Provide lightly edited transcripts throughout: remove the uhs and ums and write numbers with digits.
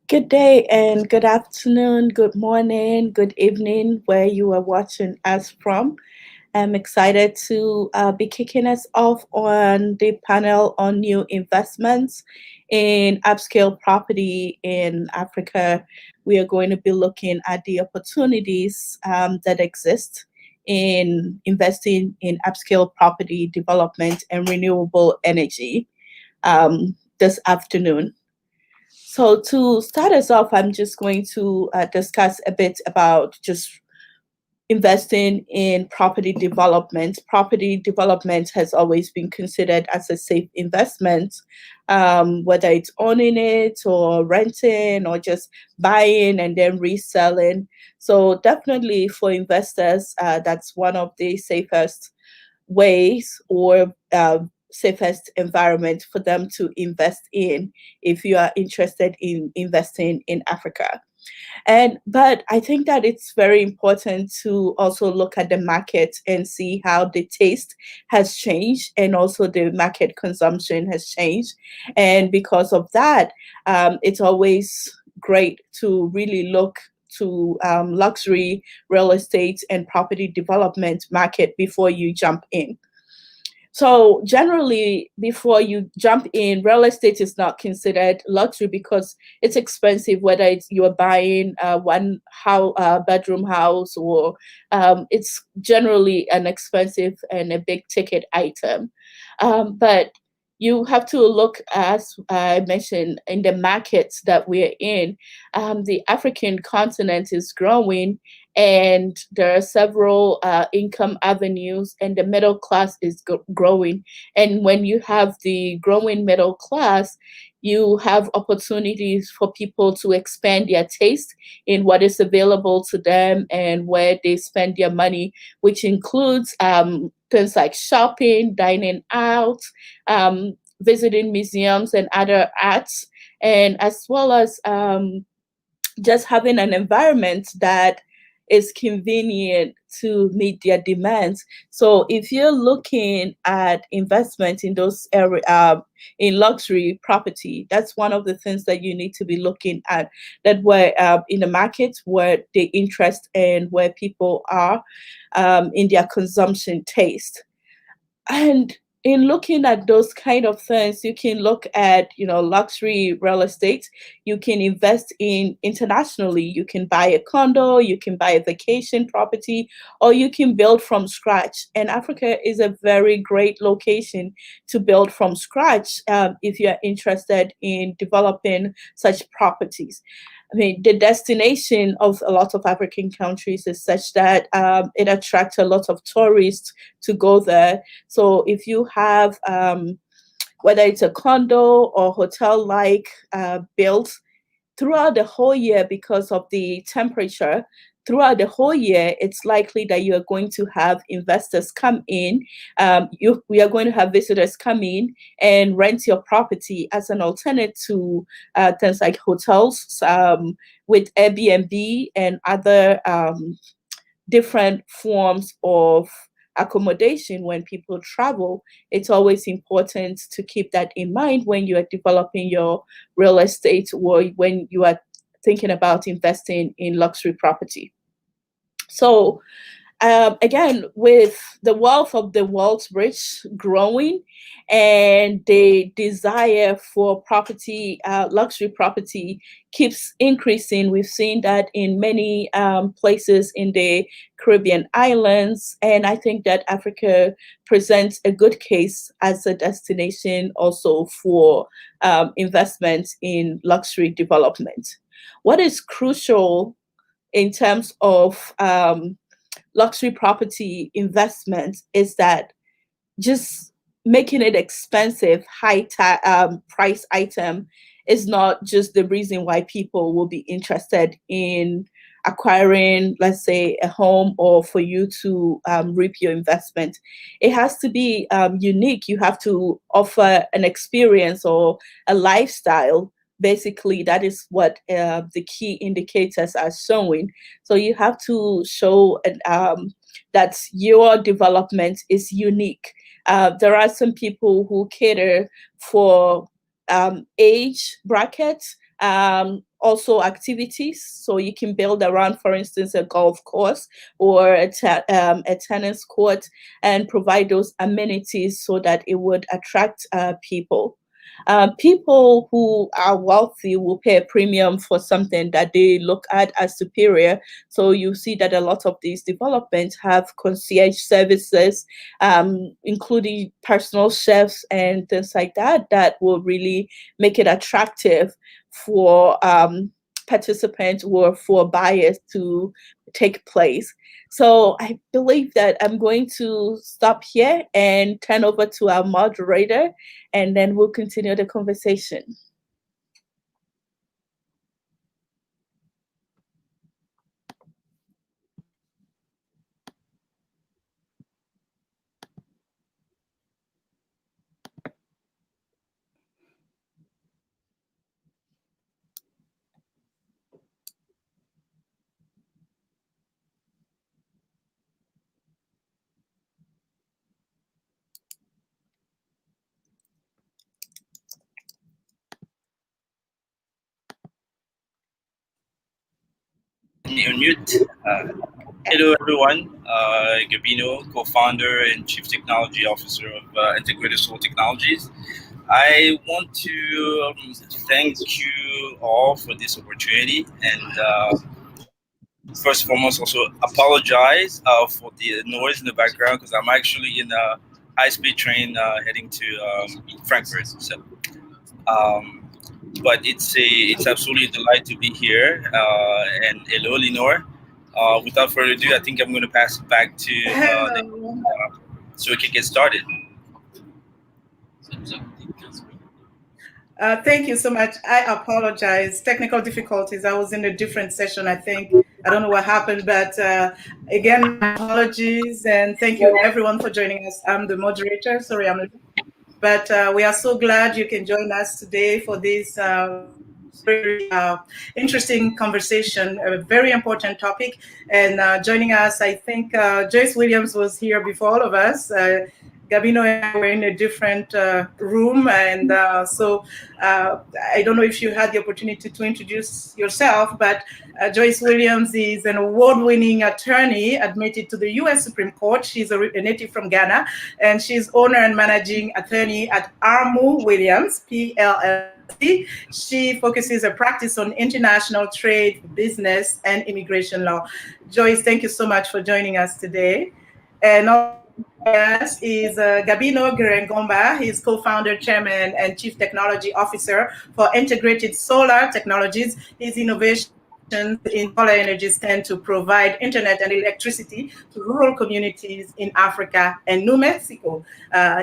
Good day and good afternoon, good morning, good evening, where you are watching us from. I'm excited to be kicking us off on the panel on new investments in upscale property in Africa. We are going to be looking at the opportunities that exist in investing in upscale property development and renewable energy this afternoon. So to start us off, I'm just going to discuss a bit about just investing in property development. Property development has always been considered as a safe investment, whether it's owning it or renting or just buying and then reselling. So definitely for investors, that's one of the safest ways or safest environment for them to invest in if you are interested in investing in Africa. But I think that it's very important to also look at the market and see how the taste has changed and also the market consumption has changed. And because of that, it's always great to really look to luxury real estate and property development market before you jump in. So generally, before you jump in, real estate is not considered luxury because it's expensive. Whether it's you're buying bedroom house or it's generally an expensive and a big ticket item. But you have to look, as I mentioned, in the markets that we're in. The African continent is growing, and there are several income avenues, and the middle class is growing. And when you have the growing middle class, you have opportunities for people to expand their taste in what is available to them and where they spend their money, which includes things like shopping, dining out, visiting museums and other arts, and as well as just having an environment that is convenient to meet their demands. So if you're looking at investment in those area in luxury property, that's one of the things that you need to be looking at. That where in the market where the interest and where people are in their consumption taste. And in looking at those kind of things, you can look at, luxury real estate. You can invest in internationally. You can buy a condo, you can buy a vacation property, or you can build from scratch. And Africa is a very great location to build from scratch if you're interested in developing such properties. I mean, the destination of a lot of African countries is such that it attracts a lot of tourists to go there. So if you have, whether it's a condo or hotel-like built throughout the whole year because of the temperature, throughout the whole year, it's likely that you are going to have investors come in. We are going to have visitors come in and rent your property as an alternative to things like hotels with Airbnb and other different forms of accommodation when people travel. It's always important to keep that in mind when you are developing your real estate or when you are thinking about investing in luxury property. So again, with the wealth of the world's rich growing and the desire for property, luxury property keeps increasing. We've seen that in many places in the Caribbean islands. And I think that Africa presents a good case as a destination also for investment in luxury development. What is crucial in terms of luxury property investment is that just making it expensive, price item is not just the reason why people will be interested in acquiring, let's say, a home or for you to reap your investment. It has to be unique. You have to offer an experience or a lifestyle. Basically, that is what the key indicators are showing. So you have to show that your development is unique. There are some people who cater for age brackets, also activities. So you can build around, for instance, a golf course or a tennis court, and provide those amenities so that it would attract people. People who are wealthy will pay a premium for something that they look at as superior. So you see that a lot of these developments have concierge services, including personal chefs and things like that, that will really make it attractive for participants or for buyers to take place. So I believe that I'm going to stop here and turn over to our moderator, and then we'll continue the conversation. Unmute. Hello, everyone. Gabino, co-founder and chief technology officer of Integrated Solar Technologies. I want to thank you all for this opportunity, and first and foremost, also apologize for the noise in the background, because I'm actually in a high-speed train heading to Frankfurt. So, but it's absolutely a delight to be here. And hello, Linord. Without further ado, I think I'm going to pass it back to so we can get started. Thank you so much. I apologize. Technical difficulties. I was in a different session, I think. I don't know what happened, but again, my apologies, and thank you everyone for joining us. I'm the moderator. Sorry, but we are so glad you can join us today for this very interesting conversation, a very important topic. And joining us, I think Joyce Williams was here before all of us. Gabino and I were in a different room, and so I don't know if you had the opportunity to introduce yourself, but Joyce Williams is an award-winning attorney admitted to the U.S. Supreme Court. She's a native from Ghana, and she's owner and managing attorney at Armooh Williams, PLLC. She focuses her practice on international trade, business, and immigration law. Joyce, thank you so much for joining us today. And yes, is Gabino Guerengomba. He's co-founder, chairman, and chief technology officer for Integrated Solar Technologies. His innovations in solar energy tend to provide internet and electricity to rural communities in Africa and New Mexico.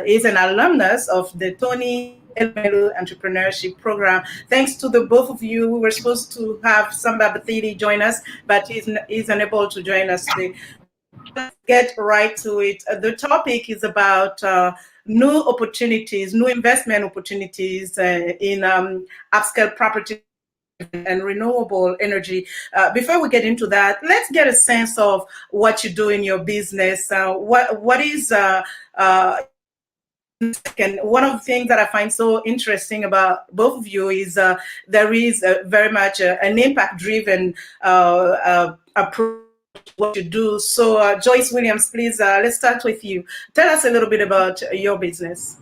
He's an alumnus of the Tony Entrepreneurship Program. Thanks to the both of you, we were supposed to have Samba Bathily join us, but he's unable to join us today. Let's get right to it. The topic is about new opportunities, new investment opportunities in upscale property and renewable energy. Before we get into that, let's get a sense of what you do in your business. What is and one of the things that I find so interesting about both of you is there is very much an impact-driven approach what you do. So Joyce Williams, please, let's start with you. Tell us a little bit about your business.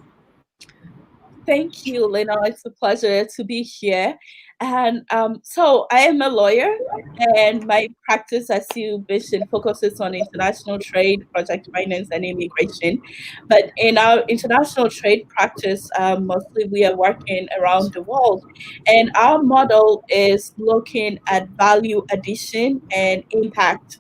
Thank you, Lena. It's a pleasure to be here. And so I am a lawyer, and my practice, as you mentioned, focuses on international trade, project finance, and immigration. But in our international trade practice, mostly we are working around the world. And our model is looking at value addition and impact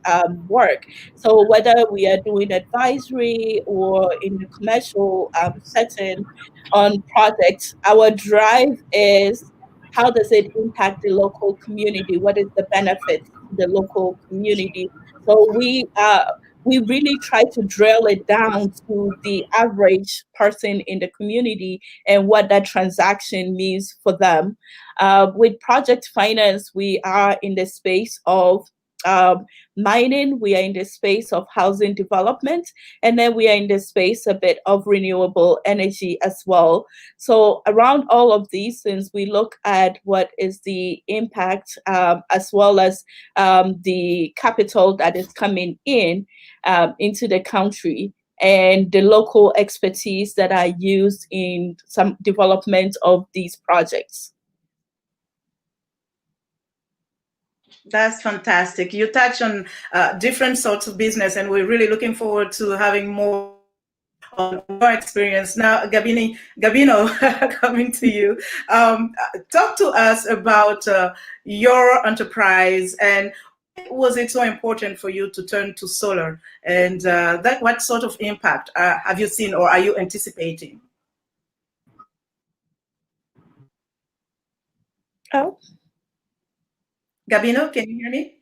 work. So whether we are doing advisory or in the commercial setting on projects, our drive is how does it impact the local community? What is the benefit to the local community? So we really try to drill it down to the average person in the community and what that transaction means for them. With project finance, we are in the space of mining, we are in the space of housing development, and then we are in the space a bit of renewable energy as well. So around all of these things, we look at what is the impact as well as the capital that is coming in into the country, and the local expertise that are used in some development of these projects. That's fantastic. You touch on different sorts of business, and we're really looking forward to having more on your experience. Now, Gabino, coming to you. Talk to us about your enterprise, and why was it so important for you to turn to solar? And what sort of impact have you seen, or are you anticipating? Oh. Gabino, can you hear me?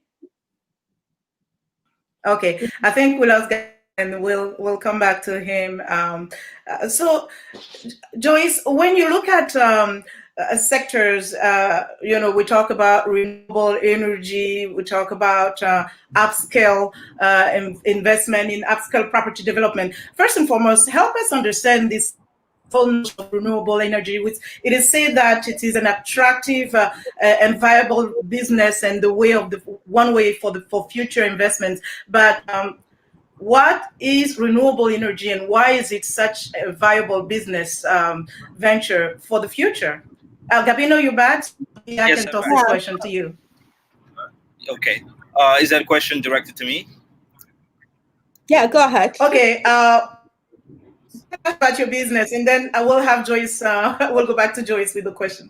Okay, I think we lost Gabino, and we'll come back to him. So, Joyce, when you look at sectors, we talk about renewable energy, we talk about upscale investment in upscale property development. First and foremost, help us understand this of renewable energy, which it is said that it is an attractive and viable business, and the way of the one way for future investments. But what is renewable energy, and why is it such a viable business venture for the future? Gabino, you're back. I can toss this question to you. Okay. Is that a question directed to me? Yeah, go ahead. Okay. About your business, and then I will have Joyce. We'll go back to Joyce with the question.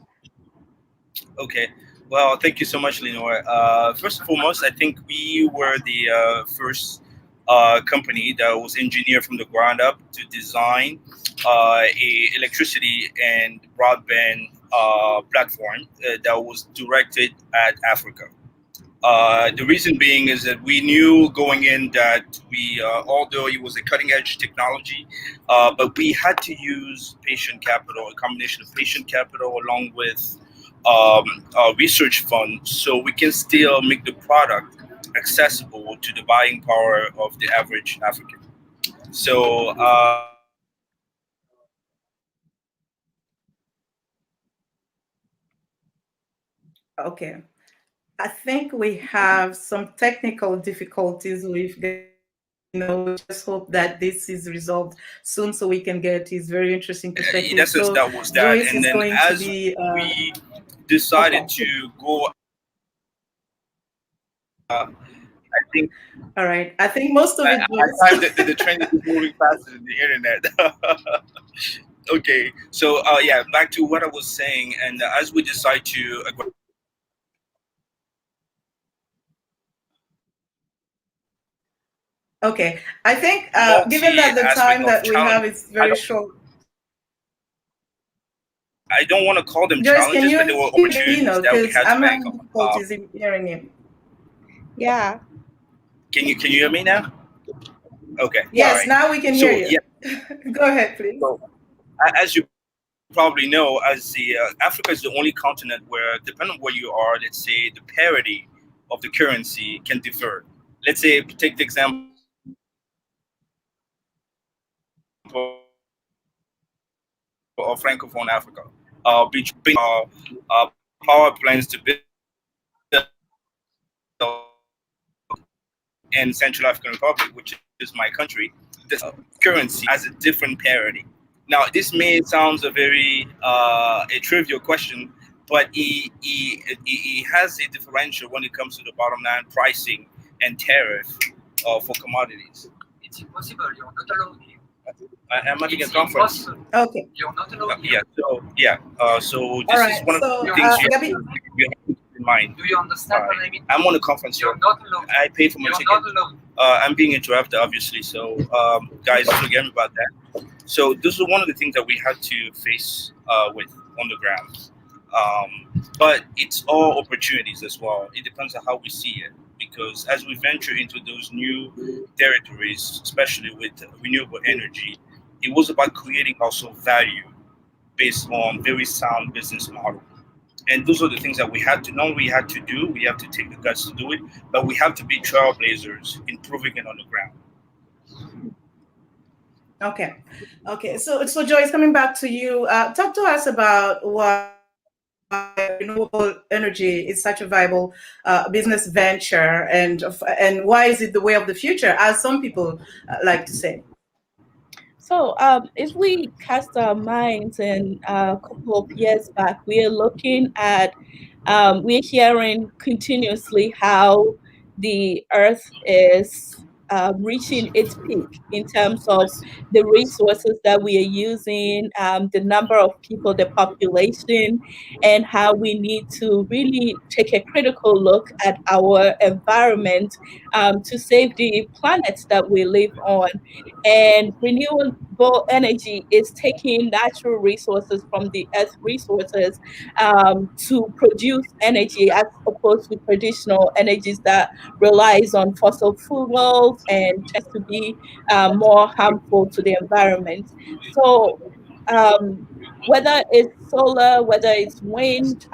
Okay. Well, thank you so much, Linord. First and foremost, I think we were the first company that was engineered from the ground up to design a electricity and broadband platform that was directed at Africa. The reason being is that we knew going in that we, although it was a cutting edge technology, but we had to use patient capital, a combination of patient capital along with research funds, so we can still make the product accessible to the buying power of the average African. So, okay. I think we have some technical difficulties with, just hope that this is resolved soon so we can get his very interesting perspective. In essence, so that was that. Joyce and then as we decided to go, I think. All right. I think most of it. I find that the trend is moving faster than the internet. Okay. So, yeah, back to what I was saying. And as we decide to okay, I think given that the time that we have is very short. I don't want to call them Joyce, challenges, but they were opportunities that we had to I'm make. having difficulties in hearing him. Yeah. Can you hear me now? Okay. Yes, right. Now we can hear you. Yeah. Go ahead, please. So, as you probably know, as the Africa is the only continent where, depending on where you are, let's say the parity of the currency can differ. Let's say, take the example of Francophone Africa, between power plants to build in Central African Republic, which is my country, the currency has a different parity. Now, this may sound a very a trivial question, but it has a differential when it comes to the bottom line pricing and tariff for commodities. It's impossible. You're not allowed. I'm having a conference. Okay. You're not allowed. So this is one of the things you have to keep in mind. Do you understand what I mean? I'm on a conference. You're not allowed. I paid for my ticket. You're not allowed. I'm being interrupted, obviously. So, guys, forget about that. So this is one of the things that we had to face with on the ground. But it's all opportunities as well. It depends on how we see it. Because as we venture into those new territories, especially with renewable energy, it was about creating also value based on very sound business model. And those are the things that we have to, not only we have to do, we have to take the guts to do it, but we have to be trailblazers in proving it on the ground. Okay. So Joyce, coming back to you, talk to us about why renewable energy is such a viable business venture, and why is it the way of the future, as some people like to say. So if we cast our minds in a couple of years back, we are looking at, we're hearing continuously how the earth is reaching its peak in terms of the resources that we are using, the number of people, the population, and how we need to really take a critical look at our environment to save the planet that we live on. And renewable energy is taking natural resources from the earth resources to produce energy, as opposed to traditional energies that relies on fossil fuels and tends to be more harmful to the environment. So whether it's solar, whether it's wind,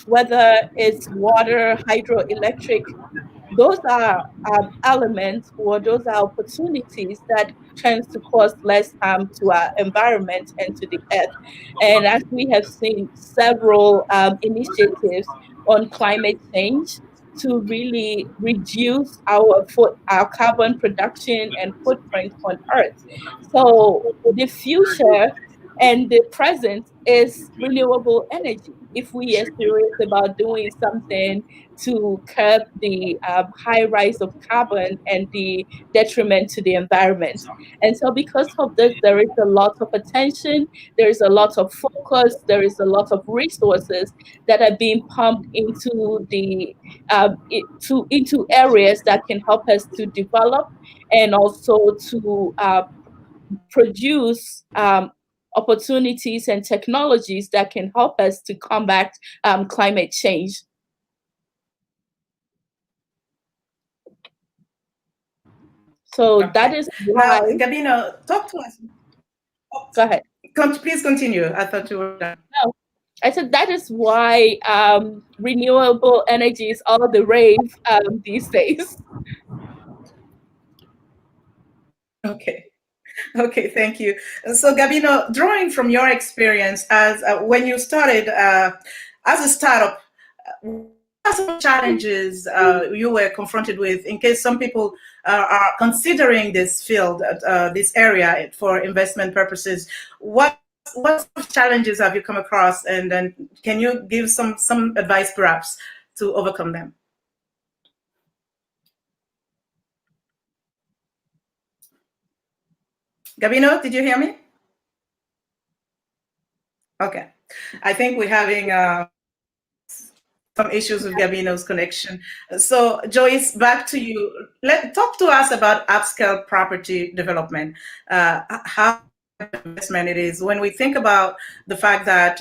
whether it's water, hydroelectric, those are elements, or those are opportunities that tends to cause less harm to our environment and to the earth. And as we have seen several initiatives on climate change to really reduce our carbon production and footprint on earth. So the future and the present is renewable energy. If we are serious about doing something to curb the high rise of carbon and the detriment to the environment. And so because of this, there is a lot of attention, there is a lot of focus, there is a lot of resources that are being pumped into into areas that can help us to develop and also to produce opportunities and technologies that can help us to combat climate change. So that is why. Now, Gabino, talk to us. Go ahead. Please continue. I thought you were done. No, I said that is why renewable energy is all the rave these days. Okay, thank you. So Gabino, drawing from your experience as when you started as a startup, what are some challenges you were confronted with, in case some people are considering this field, this area for investment purposes? What challenges have you come across, and then can you give some advice perhaps to overcome them? Gabino, did you hear me? Okay, I think we're having some issues with Gabino's connection. So Joyce, back to you. Talk to us about upscale property development. How investment it is when we think about the fact that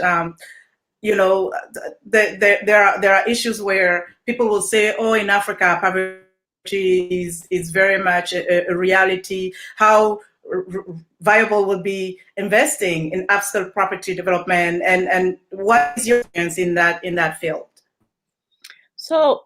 there are issues where people will say, oh, in Africa, poverty is very much a reality. How viable would be investing in upscale property development, and what is your experience in that field? So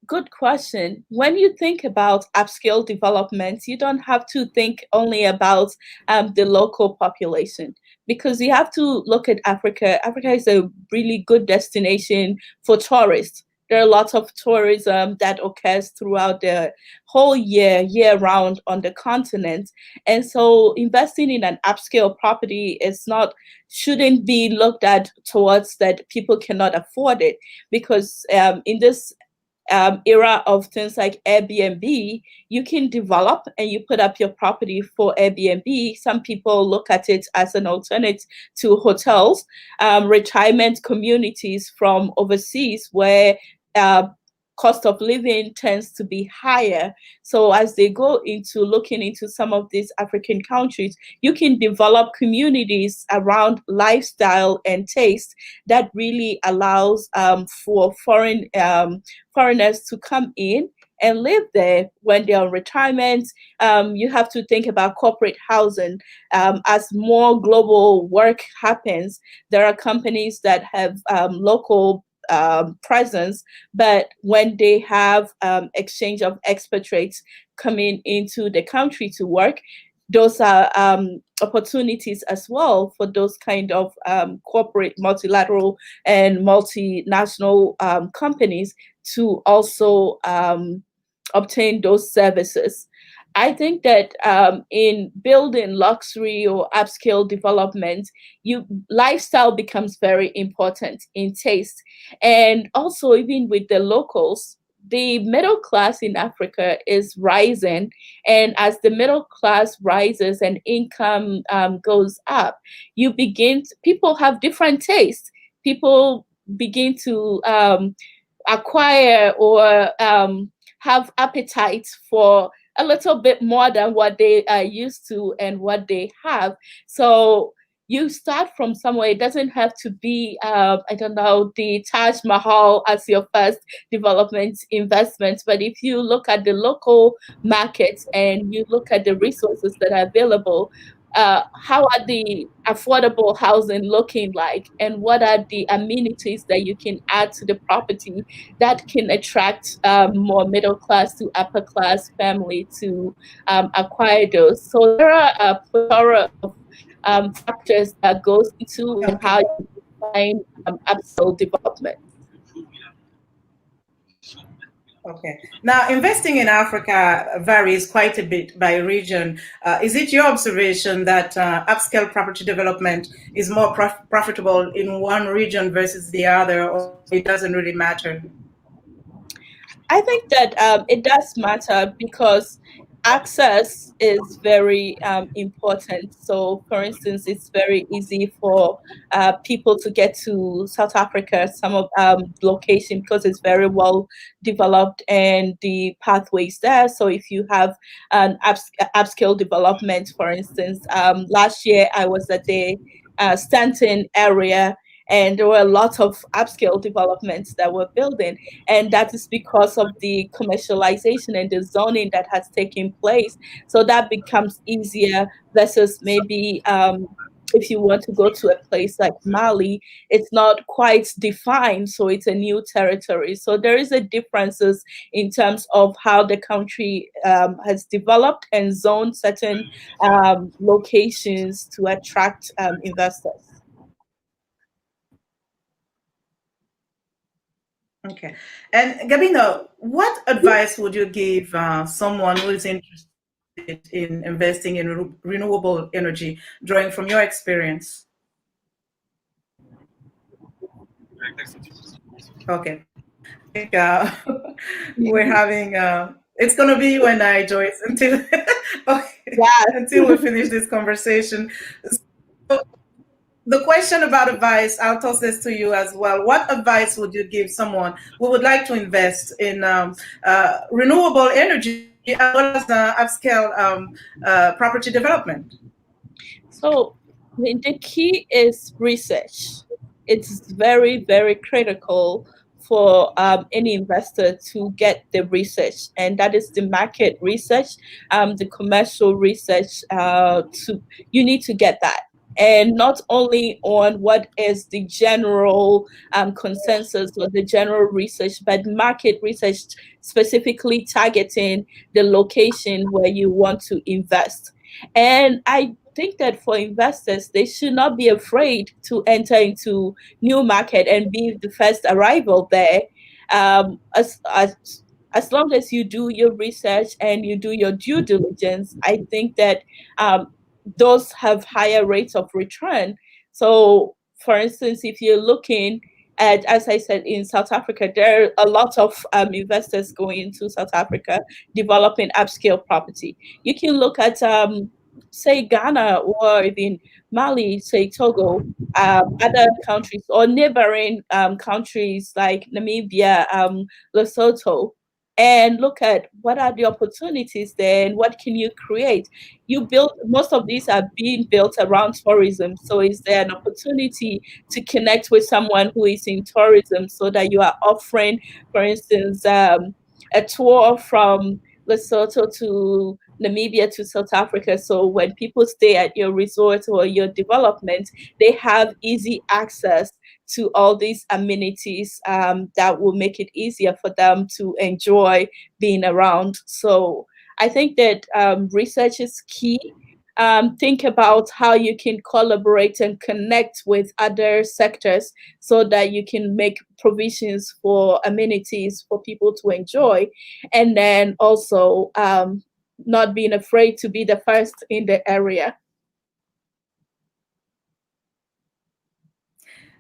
good question. When you think about upscale development, you don't have to think only about the local population, because you have to look at Africa. Africa is a really good destination for tourists. There are lots of tourism that occurs throughout the whole year round on the continent. And so investing in an upscale property shouldn't be looked at towards that people cannot afford it, because in this era of things like Airbnb, you can develop and you put up your property for Airbnb. Some people look at it as an alternative to hotels, retirement communities from overseas where cost of living tends to be higher. So as they go into looking into some of these African countries, you can develop communities around lifestyle and taste that really allows for foreigners to come in and live there when they're on retirement. You have to think about corporate housing. As more global work happens, there are companies that have local presence, but when they have exchange of expatriates coming into the country to work, those are opportunities as well for those kind of corporate, multilateral, and multinational companies to also obtain those services. I think that in building luxury or upscale development, lifestyle becomes very important in taste. And also, even with the locals, the middle class in Africa is rising. And as the middle class rises and income goes up, people have different tastes. People begin to acquire or have appetite for a little bit more than what they are used to and what they have. So you start from somewhere. It doesn't have to be, I don't know, the Taj Mahal as your first development investment. But if you look at the local markets and you look at the resources that are available, how are the affordable housing looking like, and what are the amenities that you can add to the property that can attract more middle class to upper class family to acquire those. So there are a plethora of factors that goes into how you define upscale development. Okay. Now, investing in Africa varies quite a bit by region. Is it your observation that upscale property development is more profitable in one region versus the other, or it doesn't really matter? I think that it does matter because access is very important. So, for instance, it's very easy for people to get to South Africa, some of location, because it's very well developed and the pathways there. So, if you have an upscale development, for instance, last year I was at the Stanton area, and there were a lot of upscale developments that were building, and that is because of the commercialization and the zoning that has taken place. So that becomes easier versus maybe if you want to go to a place like Mali, it's not quite defined, so it's a new territory. So there is a differences in terms of how the country has developed and zoned certain locations to attract investors. Okay. And Gabino, what advice would you give someone who is interested in investing in renewable energy, drawing from your experience? Okay. I think we're having, it's going to be you and I, Joyce, until, until we finish this conversation. So, the question about advice, I'll toss this to you as well. What advice would you give someone who would like to invest in renewable energy as well as upscale property development? So the key is research. It's very, very critical for any investor to get the research, and that is the market research, the commercial research. You need to get that. And not only on what is the general consensus or the general research, but market research specifically targeting the location where you want to invest. And I think that for investors, they should not be afraid to enter into new market and be the first arrival there. As long as you do your research and you do your due diligence, I think that those have higher rates of return. So, for instance, if you're looking at, as I said, in South Africa, there are a lot of investors going into South Africa developing upscale property. You can look at, say, Ghana or even Mali, say Togo, other countries or neighboring countries like Namibia, Lesotho, and look at what are the opportunities there and what can you create. Most of these are being built around tourism. So is there an opportunity to connect with someone who is in tourism so that you are offering, for instance, a tour from Lesotho to Namibia to South Africa. So when people stay at your resort or your development, they have easy access to all these amenities that will make it easier for them to enjoy being around. So I think that research is key. Think about how you can collaborate and connect with other sectors so that you can make provisions for amenities for people to enjoy. And then also not being afraid to be the first in the area.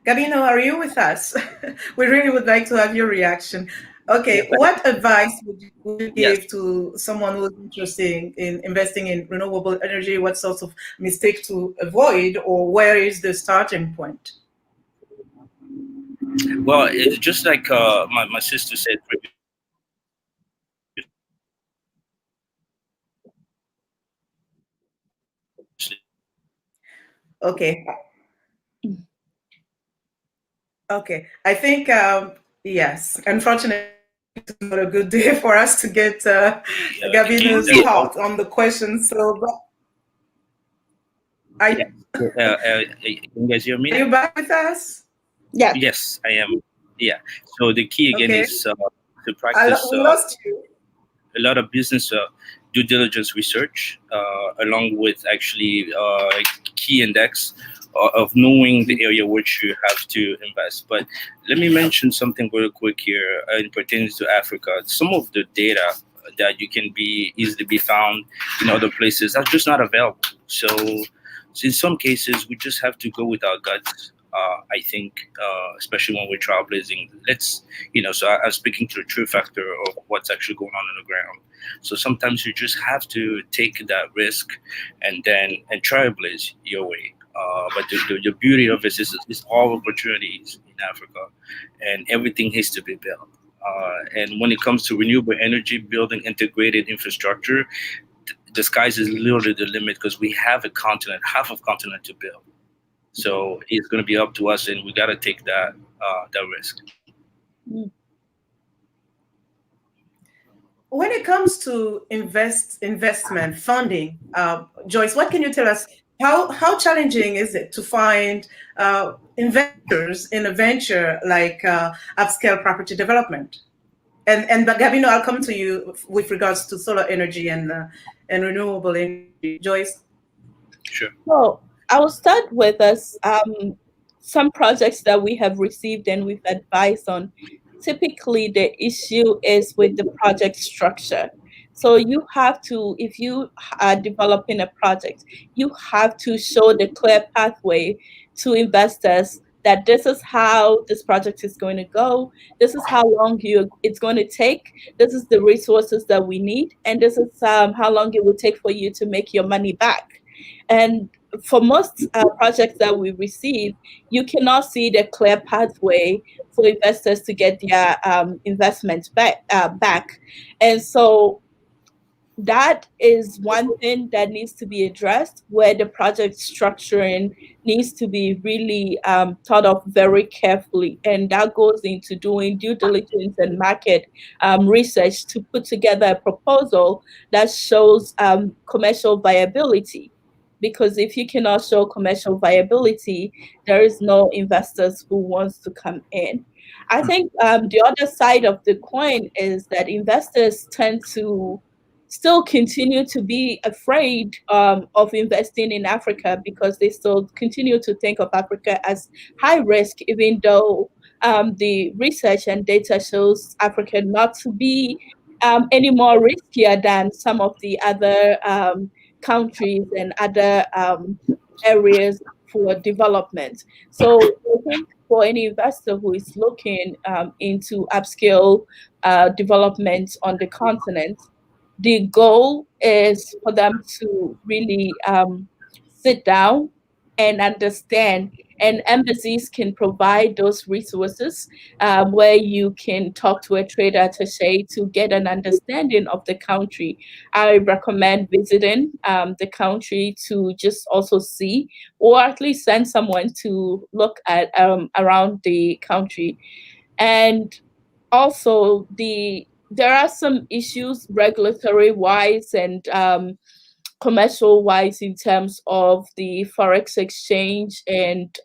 Gabino, are you with us? We really would like to have your reaction. Okay, what advice would you give to someone who's interested in investing in renewable energy? What sorts of mistake to avoid, or where is the starting point? Well, it's just like my sister said previously. Okay. Okay, I think, yes, unfortunately, it's not a good day for us to get Gabino's thoughts on the question. So, can you guys hear me? Are you back with us? Yeah. Yes, I am. Yeah. So the key again is to practice we lost you. a lot of business due diligence research, along with actually key index of knowing the area which you have to invest. But let me mention something very quick here in pertains to Africa. Some of the data that you can easily be found in other places are just not available. So in some cases, we just have to go with our guts. I think, especially when we're trailblazing, so I'm speaking to the true factor of what's actually going on the ground. So sometimes you just have to take that risk and trailblaze your way. But the beauty of it is all opportunities in Africa, and everything has to be built. And when it comes to renewable energy, building integrated infrastructure, the skies is literally the limit, because we have half of continent to build. So it's going to be up to us, and we got to take that risk. When it comes to investment funding, Joyce, what can you tell us? How challenging is it to find investors in a venture like upscale property development? And Gabino, I'll come to you with regards to solar energy and renewable energy. Joyce? Sure. Well, I will start with some projects that we have received and we've advised on. Typically, the issue is with the project structure. So you have to, if you are developing a project, you have to show the clear pathway to investors that this is how this project is going to go, this is how long it's going to take, this is the resources that we need, and this is how long it will take for you to make your money back. And for most projects that we receive, you cannot see the clear pathway for investors to get their investments back. And so that is one thing that needs to be addressed, where the project structuring needs to be really thought of very carefully. And that goes into doing due diligence and market research to put together a proposal that shows commercial viability. Because if you cannot show commercial viability, there is no investors who wants to come in. I think the other side of the coin is that investors tend to still continue to be afraid of investing in Africa, because they still continue to think of Africa as high risk, even though the research and data shows Africa not to be any more riskier than some of the other countries and other areas for development. So I think for any investor who is looking into upscale development on the continent, the goal is for them to really sit down and understand, and embassies can provide those resources where you can talk to a trade attaché to get an understanding of the country. I recommend visiting the country to just also see, or at least send someone to look at around the country. And also the there are some issues regulatory-wise and commercial-wise in terms of the forex exchange and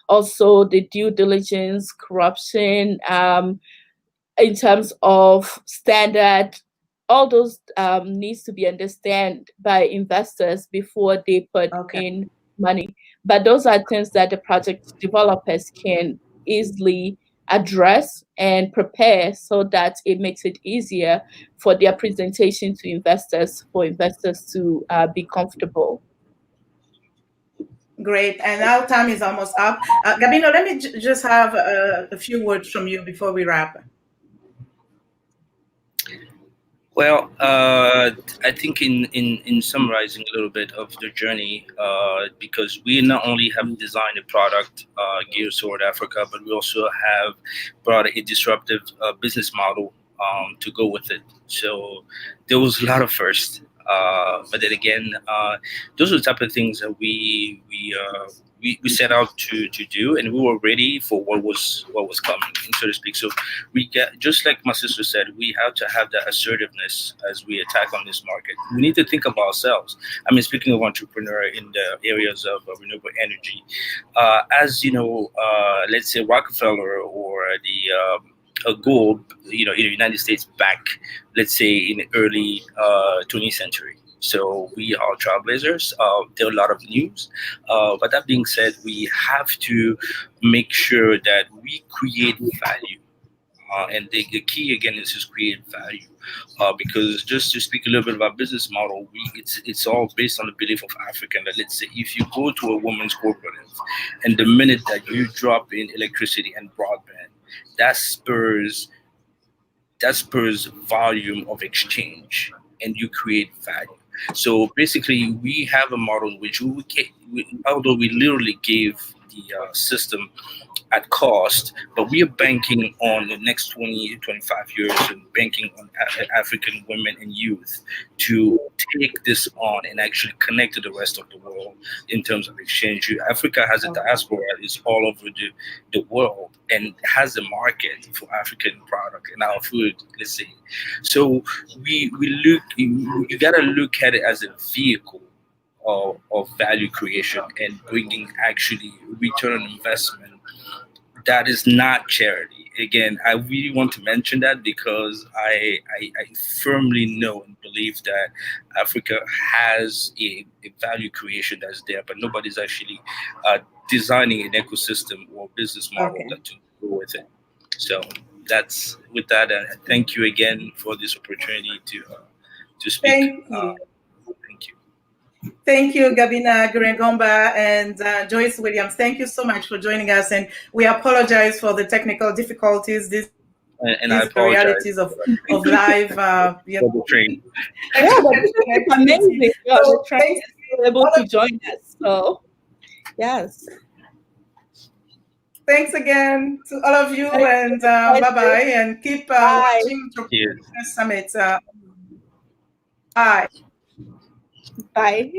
also the due diligence, corruption, in terms of standard. All those needs to be understood by investors before they put in money. But those are things that the project developers can easily address and prepare so that it makes it easier for their presentation to investors, for investors to be comfortable. Great. And now time is almost up. Gabino, let me just have a few words from you before we wrap. Well, I think in summarizing a little bit of the journey, because we not only have designed a product geared toward Africa, but we also have brought a disruptive business model to go with it. So there was a lot of firsts, but then again, those are the type of things that we set out to do, and we were ready for what was coming, so to speak. So we get, just like my sister said, we have to have that assertiveness as we attack on this market. We need to think of ourselves. I mean, speaking of entrepreneur in the areas of renewable energy, as you know, let's say Rockefeller or the Gold, in the United States back, let's say in the early 20th century. So we are trailblazers. There are a lot of news. But that being said, we have to make sure that we create value. And the key again is to create value. Because just to speak a little bit about business model, it's all based on the belief of African that, let's say, if you go to a woman's cooperative and the minute that you drop in electricity and broadband, that spurs volume of exchange and you create value. So basically, we have a model in which although we literally gave the system at cost, but we are banking on the next 20, 25 years and banking on African women and youth to take this on and actually connect to the rest of the world in terms of exchange. Africa has a diaspora that is all over the world and has a market for African product and our food, let's say. So you gotta look at it as a vehicle of value creation and bringing actually return on investment that is not charity. Again, I really want to mention that because I firmly know and believe that Africa has a value creation that's there, but nobody's actually designing an ecosystem or business model that to go with it. So that's with that. And thank you again for this opportunity to speak. Thank you. Thank you. Thank you, Gabino, Guerengomba, and Joyce Williams. Thank you so much for joining us, and we apologize for the technical difficulties. These I the realities of live. Yeah, but it's amazing. So, thanks for able to join us. So, yes. Thanks again to all of you, and bye-bye, and keep watching Summit. Bye. Bye.